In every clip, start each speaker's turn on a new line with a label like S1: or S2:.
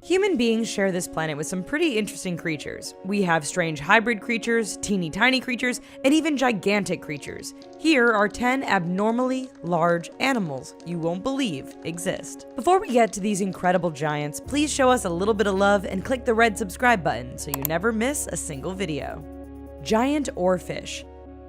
S1: Human beings share this planet with some pretty interesting creatures. We have strange hybrid creatures, teeny tiny creatures, and even gigantic creatures. Here are 10 abnormally large animals you won't believe exist. Before we get to these incredible giants, please show us a little bit of love and click the red subscribe button so you never miss a single video. Giant oarfish.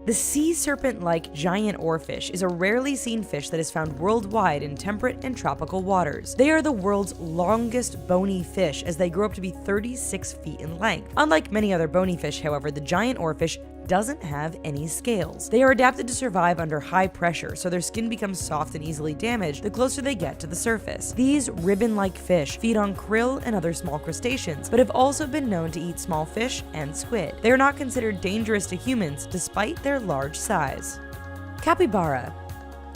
S1: The sea serpent-like giant oarfish is a rarely seen fish that is found worldwide in temperate and tropical waters. They are the world's longest bony fish as they grow up to be 36 feet in length. Unlike many other bony fish, however, the giant oarfish doesn't have any scales. They are adapted to survive under high pressure, so their skin becomes soft and easily damaged the closer they get to the surface. These ribbon-like fish feed on krill and other small crustaceans, but have also been known to eat small fish and squid. They are not considered dangerous to humans despite their large size. Capybara.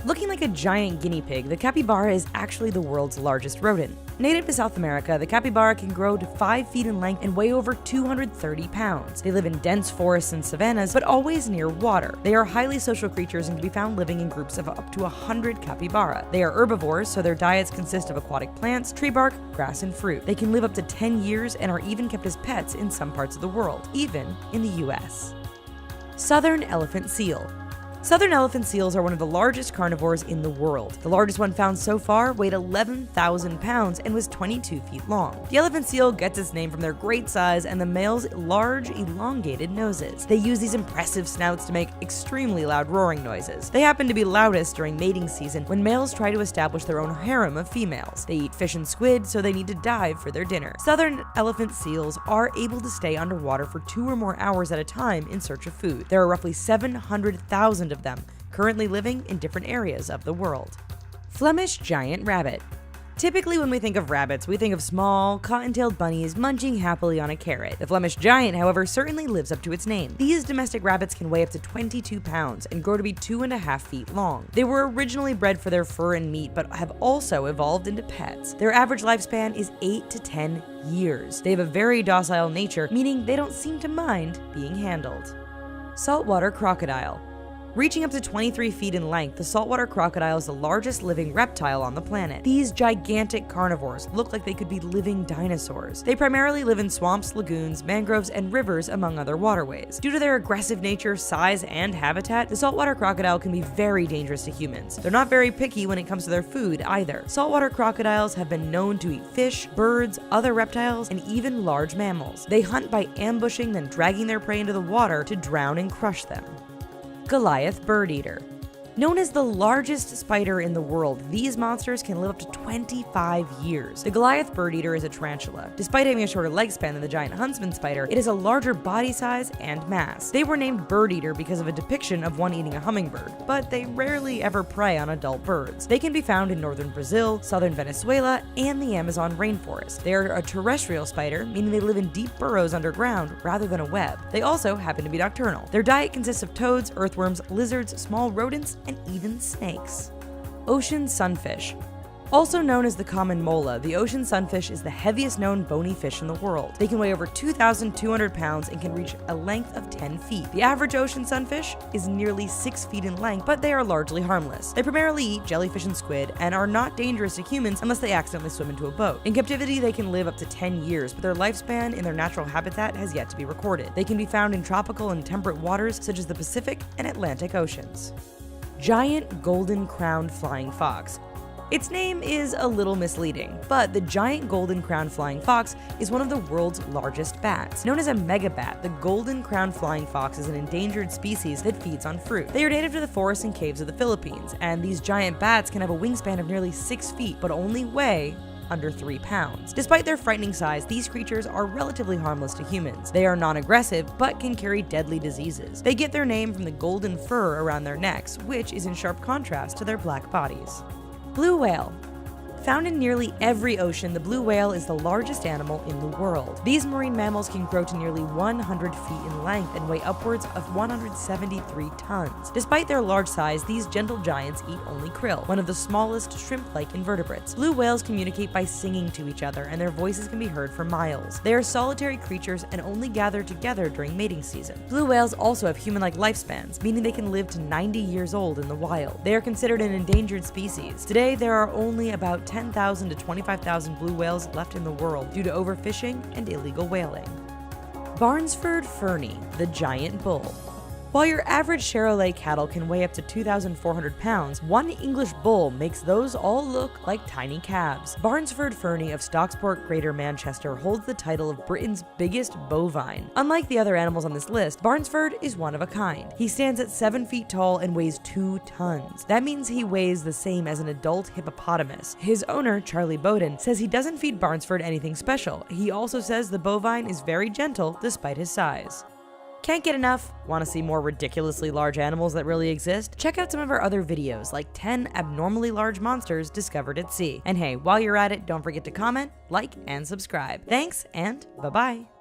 S1: Looking like a giant guinea pig, the capybara is actually the world's largest rodent. Native to South America, the capybara can grow to 5 feet in length and weigh over 230 pounds. They live in dense forests and savannas, but always near water. They are highly social creatures and can be found living in groups of up to 100 capybara. They are herbivores, so their diets consist of aquatic plants, tree bark, grass, and fruit. They can live up to 10 years and are even kept as pets in some parts of the world, even in the US. Southern elephant seal. Southern elephant seals are one of the largest carnivores in the world. The largest one found so far weighed 11,000 pounds and was 22 feet long. The elephant seal gets its name from their great size and the male's large, elongated noses. They use these impressive snouts to make extremely loud roaring noises. They happen to be loudest during mating season when males try to establish their own harem of females. They eat fish and squid, so they need to dive for their dinner. Southern elephant seals are able to stay underwater for 2 or more hours at a time in search of food. There are roughly 700,000 of them, currently living in different areas of the world. Flemish giant rabbit. Typically when we think of rabbits, we think of small, cotton-tailed bunnies munching happily on a carrot. The Flemish giant, however, certainly lives up to its name. These domestic rabbits can weigh up to 22 pounds and grow to be 2.5 feet long. They were originally bred for their fur and meat, but have also evolved into pets. Their average lifespan is 8 to 10 years. They have a very docile nature, meaning they don't seem to mind being handled. Saltwater crocodile. Reaching up to 23 feet in length, the saltwater crocodile is the largest living reptile on the planet. These gigantic carnivores look like they could be living dinosaurs. They primarily live in swamps, lagoons, mangroves, and rivers, among other waterways. Due to their aggressive nature, size, and habitat, the saltwater crocodile can be very dangerous to humans. They're not very picky when it comes to their food either. Saltwater crocodiles have been known to eat fish, birds, other reptiles, and even large mammals. They hunt by ambushing, then dragging their prey into the water to drown and crush them. Goliath bird eater. Known as the largest spider in the world, these monsters can live up to 25 years. The Goliath bird eater is a tarantula. Despite having a shorter leg span than the giant huntsman spider, it has a larger body size and mass. They were named bird eater because of a depiction of one eating a hummingbird, but they rarely ever prey on adult birds. They can be found in northern Brazil, southern Venezuela, and the Amazon rainforest. They are a terrestrial spider, meaning they live in deep burrows underground rather than a web. They also happen to be nocturnal. Their diet consists of toads, earthworms, lizards, small rodents, and even snakes. Ocean sunfish. Also known as the common mola, the ocean sunfish is the heaviest known bony fish in the world. They can weigh over 2,200 pounds and can reach a length of 10 feet. The average ocean sunfish is nearly 6 feet in length, but they are largely harmless. They primarily eat jellyfish and squid and are not dangerous to humans unless they accidentally swim into a boat. In captivity, they can live up to 10 years, but their lifespan in their natural habitat has yet to be recorded. They can be found in tropical and temperate waters such as the Pacific and Atlantic Oceans. Giant golden-crowned flying fox. Its name is a little misleading, but the giant golden-crowned flying fox is one of the world's largest bats. Known as a megabat, the golden-crowned flying fox is an endangered species that feeds on fruit. They are native to the forests and caves of the Philippines, and these giant bats can have a wingspan of nearly 6 feet, but only weigh under 3 pounds. Despite their frightening size, these creatures are relatively harmless to humans. They are non-aggressive, but can carry deadly diseases. They get their name from the golden fur around their necks, which is in sharp contrast to their black bodies. Blue whale. Found in nearly every ocean, the blue whale is the largest animal in the world. These marine mammals can grow to nearly 100 feet in length and weigh upwards of 173 tons. Despite their large size, these gentle giants eat only krill, one of the smallest shrimp-like invertebrates. Blue whales communicate by singing to each other, and their voices can be heard for miles. They are solitary creatures and only gather together during mating season. Blue whales also have human-like lifespans, meaning they can live to 90 years old in the wild. They are considered an endangered species. Today, there are only about 10 10,000 to 25,000 blue whales left in the world due to overfishing and illegal whaling. Barnsford Fernie, the giant bull. While your average Charolais cattle can weigh up to 2,400 pounds, one English bull makes those all look like tiny calves. Barnsford Fernie of Stockport, Greater Manchester holds the title of Britain's biggest bovine. Unlike the other animals on this list, Barnsford is one of a kind. He stands at 7 feet tall and weighs 2 tons. That means he weighs the same as an adult hippopotamus. His owner, Charlie Bowden, says he doesn't feed Barnsford anything special. He also says the bovine is very gentle despite his size. Can't get enough? Want to see more ridiculously large animals that really exist? Check out some of our other videos, like 10 abnormally large monsters discovered at sea. And hey, while you're at it, don't forget to comment, like, and subscribe. Thanks, and bye-bye.